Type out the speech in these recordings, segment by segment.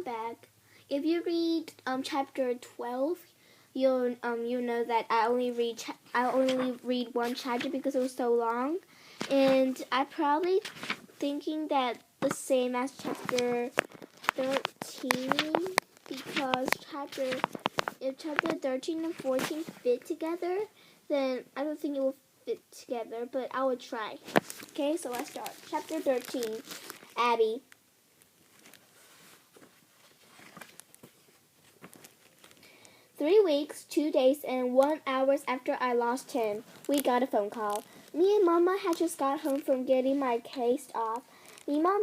I'm back. If you read chapter 12, you'll know that I only read one chapter because it was so long, and I probably thinking that the same as chapter 13 because if chapter 13 and 14 fit together, then I don't think it will fit together, but I will try. Okay, so let's start. Chapter 13, Abby. 3 weeks, 2 days, and 1 hour after I lost Tim, we got a phone call. Me and Mama had just got home from getting my case off. Mima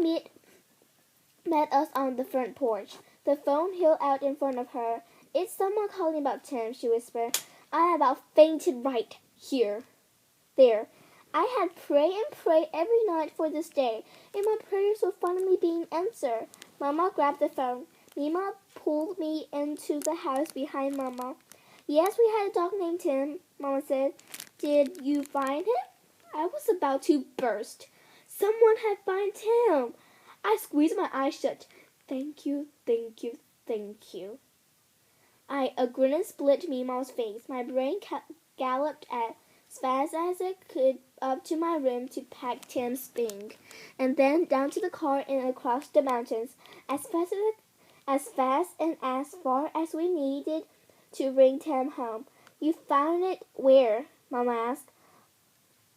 met us on the front porch. The phone held out in front of her. It's someone calling about Tim, she whispered. I about fainted right there. I had prayed and prayed every night for this day, and my prayers were finally being answered. Mama grabbed the phone. Mima pulled me into the house behind Mama. Yes, we had a dog named Tim, Mama said. Did you find him? I was about to burst. Someone had found Tim. I squeezed my eyes shut. Thank you, thank you, thank you. A grin split Mima's face. My brain galloped as fast as it could up to my room to pack Tim's thing, and then down to the car and across the mountains as fast and as far as we needed to bring Tim home. You found it where? Mama asked.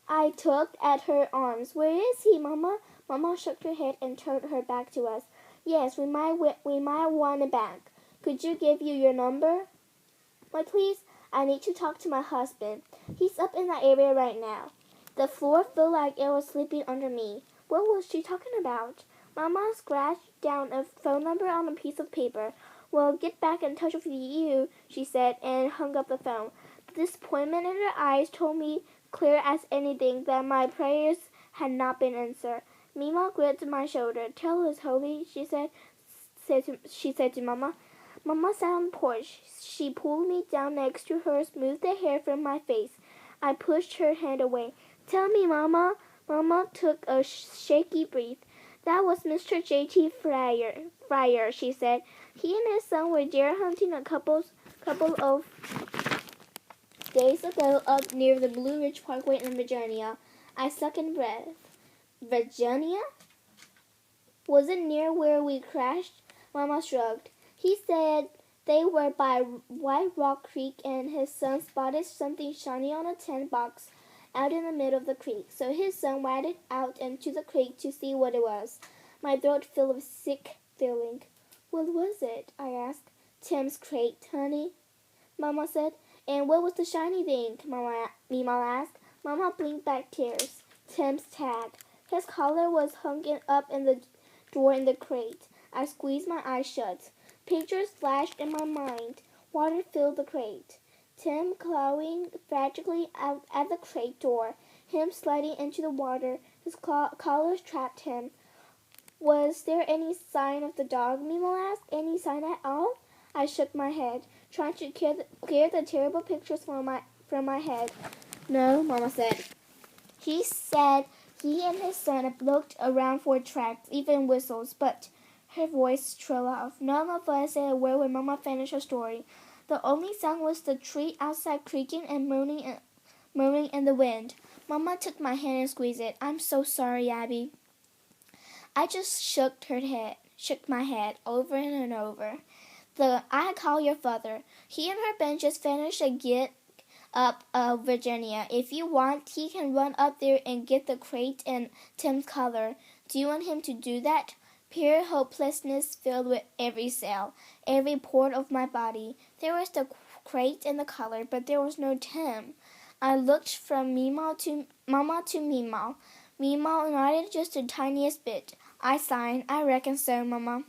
I tugged at her arms. Where is he, Mama? Mama shook her head and turned her back to us. Yes, we might want it back. Could you give you your number? Why, please, I need to talk to my husband. He's up in that area right now. The floor felt like it was slipping under me. What was she talking about? Mama scratched down a phone number on a piece of paper. Well, get back in touch with you, she said, and hung up the phone. The disappointment in her eyes told me clear as anything that my prayers had not been answered. Mima gripped my shoulder. Tell us, Holy, she said to Mama. Mama sat on the porch. She pulled me down next to her, smoothed the hair from my face. I pushed her hand away. Tell me, Mama. Mama took a shaky breath. That was Mr. J.T. Fryer, she said. He and his son were deer hunting a couple of days ago up near the Blue Ridge Parkway in Virginia. I sucked in breath. Virginia? Was it near where we crashed? Mama shrugged. He said they were by White Rock Creek and his son spotted something shiny on a tin box out in the middle of the creek, so his son waded out into the creek to see what it was. My throat filled with sick feeling. What was it? I asked. Tim's crate, honey, Mama said. And what was the shiny thing? Mima asked. Mama blinked back tears. Tim's tag. His collar was hung up in the drawer in the crate. I squeezed my eyes shut. Pictures flashed in my mind. Water filled the crate. Tim clawing frantically out at the crate door, him sliding into the water. His collars trapped him. Was there any sign of the dog? Mima asked. Any sign at all? I shook my head, trying to clear the terrible pictures from my head. No, Mama said. He said he and his son had looked around for tracks, even whistles, but her voice trailed off. None of us said a word when Mama finished her story. The only sound was the tree outside creaking and moaning in the wind. Mama took my hand and squeezed it. I'm so sorry, Abby. I just shook my head over and over. I call your father. He and her Ben just finished a gig up Virginia. If you want, he can run up there and get the crate and Tim's collar. Do you want him to do that? Pure hopelessness filled with every cell, every pore of my body. There was the crate and the collar, but there was no Tim. I looked from Mama to Mima. Mima nodded just the tiniest bit. I sighed. I reckon so, Mama.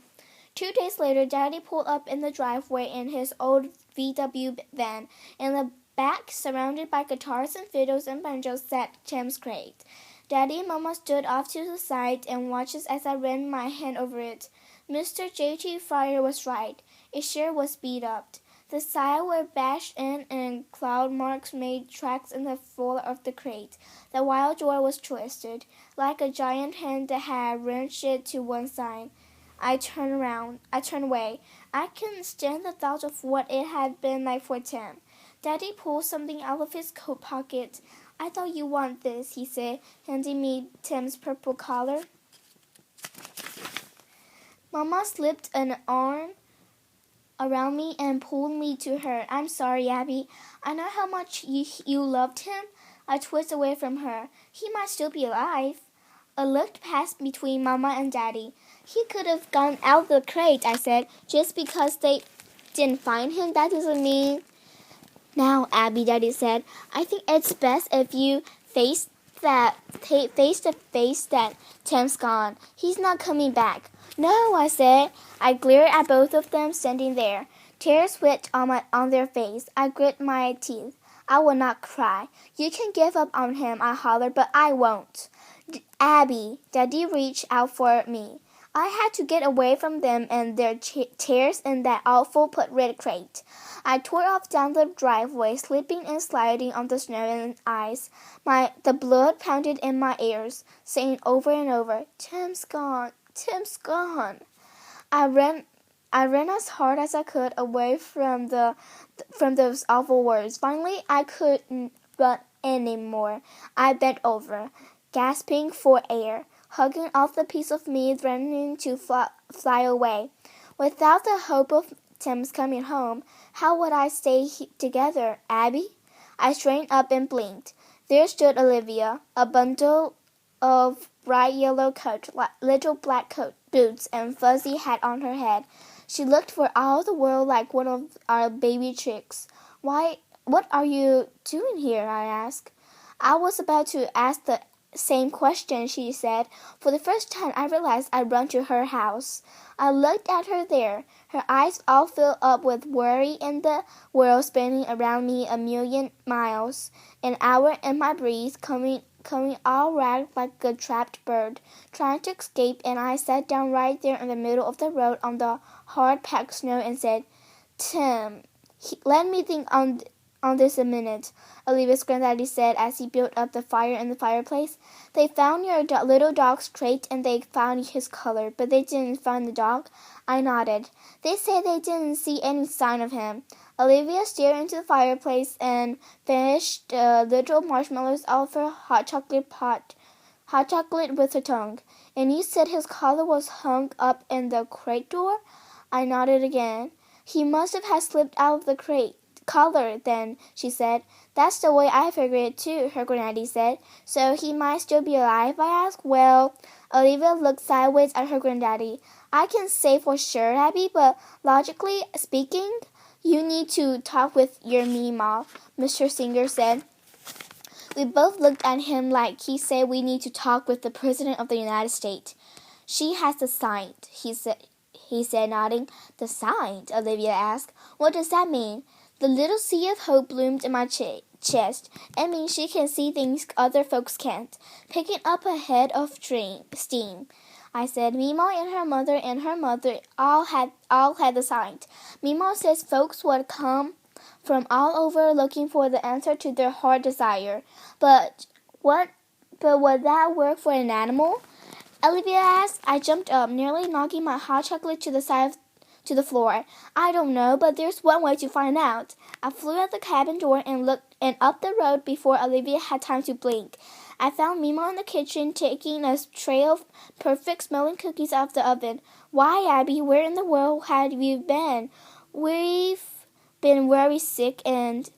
2 days later, Daddy pulled up in the driveway in his old VW van. In the back, surrounded by guitars and fiddles and banjos, sat Tim's crate. Daddy and Mama stood off to the side and watched as I ran my hand over it. Mr. J.T. Fryer was right. It sure was beat up. The sides were bashed in and claw marks made tracks in the floor of the crate. The wild door was twisted, like a giant hand that had wrenched it to one side. I turned away. I couldn't stand the thought of what it had been like for Tim. Daddy pulled something out of his coat pocket. I thought you want this, he said, handing me Tim's purple collar. Mama slipped an arm around me and pulled me to her. I'm sorry, Abby. I know how much you loved him. I twisted away from her. He might still be alive. A look passed between Mama and Daddy. He could have gone out the crate, I said. Just because they didn't find him, that doesn't mean... Now, Abby, Daddy said, I think it's best if you face the face that Tim's gone. He's not coming back. No, I said. I glared at both of them standing there. Tears wet on their face. I grit my teeth. I will not cry. You can give up on him, I hollered, but I won't. Abby, Daddy reached out for me. I had to get away from them and their tears in that awful red crate. I tore off down the driveway, slipping and sliding on the snow and ice. The blood pounded in my ears, saying over and over, Tim's gone, Tim's gone. I ran as hard as I could away from those awful words. Finally, I couldn't run anymore. I bent over, gasping for air, hugging off the piece of me threatening to fly away. Without the hope of Tim's coming home, how would I stay together, Abby? I straightened up and blinked. There stood Olivia, a bundle of bright yellow coat, little black coat, boots, and fuzzy hat on her head. She looked for all the world like one of our baby chicks. What are you doing here? I asked. I was about to ask the same question, she said. For the first time, I realized I'd run to her house. I looked at her there, her eyes all filled up with worry and the world spinning around me a million miles an hour, and my breath coming all ragged like a trapped bird, trying to escape, and I sat down right there in the middle of the road on the hard-packed snow and said, Tim, let me think on this a minute, Olivia's granddaddy said as he built up the fire in the fireplace. They found your little dog's crate and they found his collar, but they didn't find the dog. I nodded. They said they didn't see any sign of him. Olivia stared into the fireplace and finished little marshmallows off her hot chocolate with her tongue. And you said his collar was hung up in the crate door? I nodded again. He must have slipped out of the crate. Collar, then, she said. That's the way I figured it, too, her granddaddy said. So he might still be alive, I asked. Well, Olivia looked sideways at her granddaddy. I can say for sure, Abby, but logically speaking, you need to talk with your Meemaw, Mr. Singer said. We both looked at him like he said we need to talk with the President of the United States. She has the sign, he said, nodding. The sign? Olivia asked. What does that mean? The little sea of hope bloomed in my chest. It means she can see things other folks can't, picking up a head of steam. I said, Meemaw and her mother all had the sign. Meemaw says folks would come from all over looking for the answer to their heart desire. But would that work for an animal? Olivia asked. I jumped up, nearly knocking my hot chocolate to the floor. I don't know, but there's one way to find out. I flew out the cabin door and looked up the road before Olivia had time to blink. I found Meemaw in the kitchen taking a tray of perfect-smelling cookies out of the oven. Why, Abby, where in the world had you been? We've been very sick and...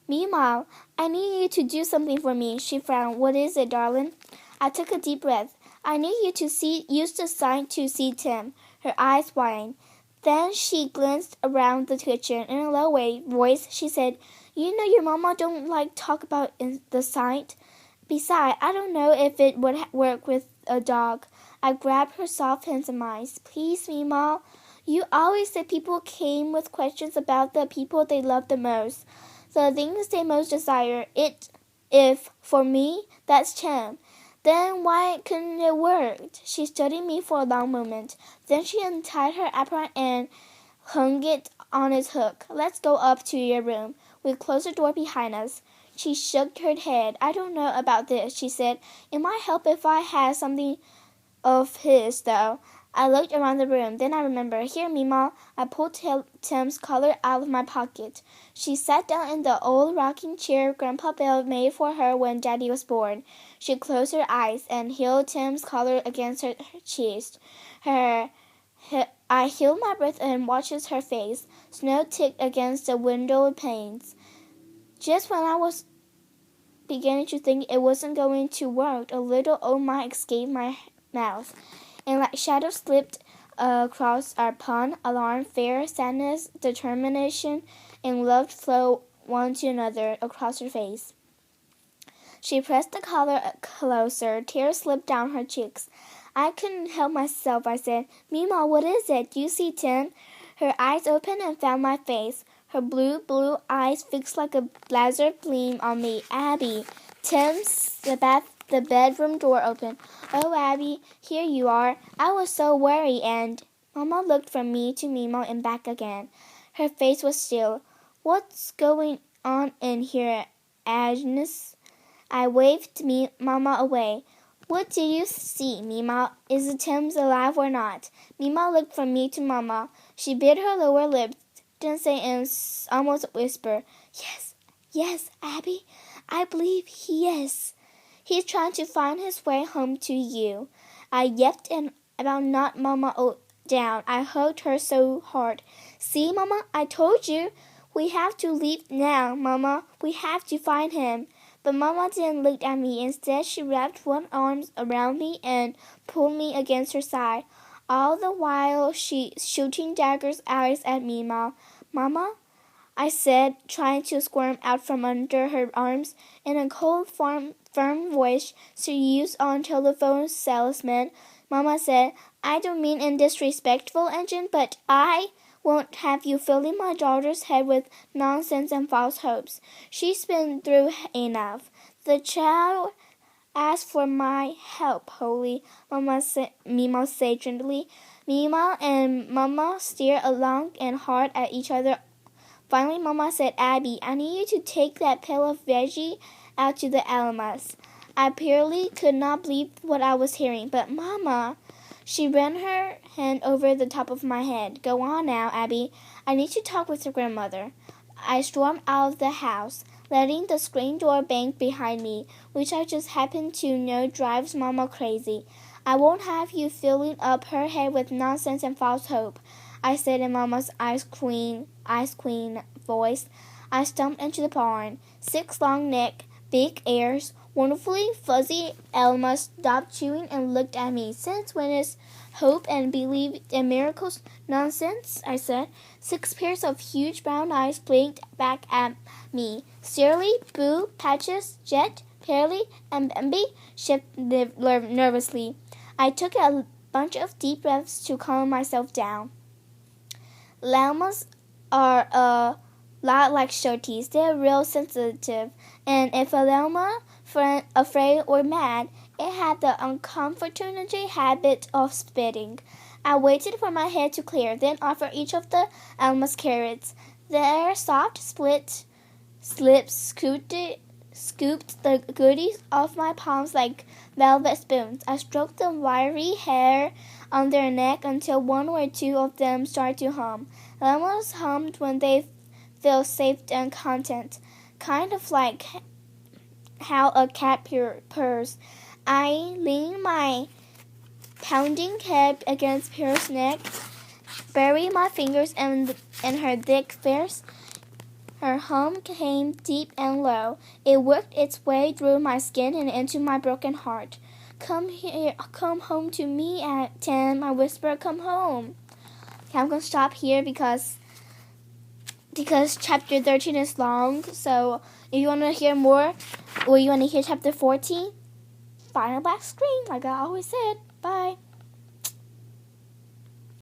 Meemaw, I need you to do something for me, she frowned. What is it, darling? I took a deep breath. I need you to use the sign to see Tim. Her eyes widened. Then she glanced around the kitchen. In a low voice, she said, You know your mama don't like talk about the sight. Besides, I don't know if it would work with a dog. I grabbed her soft hands in mine. Please, Meemaw. You always said people came with questions about the people they love the most. The things they most desire. If, for me, that's Tim. Then why couldn't it work? She studied me for a long moment. Then she untied her apron and hung it on its hook. Let's go up to your room. We closed the door behind us. She shook her head. I don't know about this, she said. It might help if I had something of his, though. I looked around the room. Then I remembered. Here, Mima. I pulled Tim's collar out of my pocket. She sat down in the old rocking chair Grandpa Bill made for her when Daddy was born. She closed her eyes and held Tim's collar against her chest. I held my breath and watched her face. Snow ticked against the window panes. Just when I was beginning to think it wasn't going to work, a little "oh my" escaped my mouth, and like shadows slipped across our pond. Alarm, fear, sadness, determination, and love flowed one to another across her face. She pressed the collar closer. Tears slipped down her cheeks. I couldn't help myself. I said, "Mima, what is it? Do you see Tim?" Her eyes opened and found my face. Her blue eyes fixed like a laser beam on me. "Abby." The bedroom door opened. "Oh, Abby, here you are. I was so worried." And Mama looked from me to Mima and back again. Her face was still. "What's going on in here, Agnes?" I waved Mama away. "What do you see, Mima? Is Tim alive or not?" Mima looked from me to Mama. She bit her lower lip, then said in almost a whisper, Yes, Abby, I believe he is. He's trying to find his way home to you." I yelped and about knocked Mama down. I hugged her so hard. "See, Mama, I told you. We have to leave now, Mama. We have to find him." But Mama didn't look at me. Instead, she wrapped one arm around me and pulled me against her side, all the while she shooting daggers eyes at me. "Mama," I said, trying to squirm out from under her arms. In a cold, firm voice she used on telephone salesman, Mama said, "I don't mean in disrespectful engine, but I won't have you filling my daughter's head with nonsense and false hopes. She's been through enough." The child asked for my help, Holly, Mima said gently. Mima and Mama stared long and hard at each other. Finally, Mama said, "Abby, I need you to take that pail of veggie out to the Alamos." I purely could not believe what I was hearing. "But, Mama," she ran her hand over the top of my head. "Go on now, Abby. I need to talk with your grandmother." I stormed out of the house, letting the screen door bang behind me, which I just happen to know drives Mama crazy. "I won't have you filling up her head with nonsense and false hope," I said in Mama's ice queen voice. I stumped into the barn. 6 long neck, big ears, wonderfully fuzzy Almas stopped chewing and looked at me. "Since when is hope and believe in miracles nonsense?" I said. 6 pairs of huge brown eyes blinked back at me. Shirley, Boo, Patches, Jet, Pearly, and Bambi shifted nervously. I took a bunch of deep breaths to calm myself down. Llamas are a lot like shorties. They're real sensitive, and if a llama afraid or mad, it had the uncomfortable habit of spitting. I waited for my head to clear, then offered each of the llamas carrots. Their soft split lips scooped the goodies off my palms like velvet spoons. I stroked the wiry hair on their neck until 1 or 2 of them started to hum. Llamas hummed when they feel safe and content, kind of like how a cat purrs. I leaned my pounding head against Pear's neck, buried my fingers in her thick face. Her hum came deep and low. It worked its way through my skin and into my broken heart. "Come here, come home to me, Tim," I whispered. "Come home." Okay, I'm going to stop here because chapter 13 is long. So if you want to hear more, or you want to hear chapter 14, find a black screen, like I always said. Bye.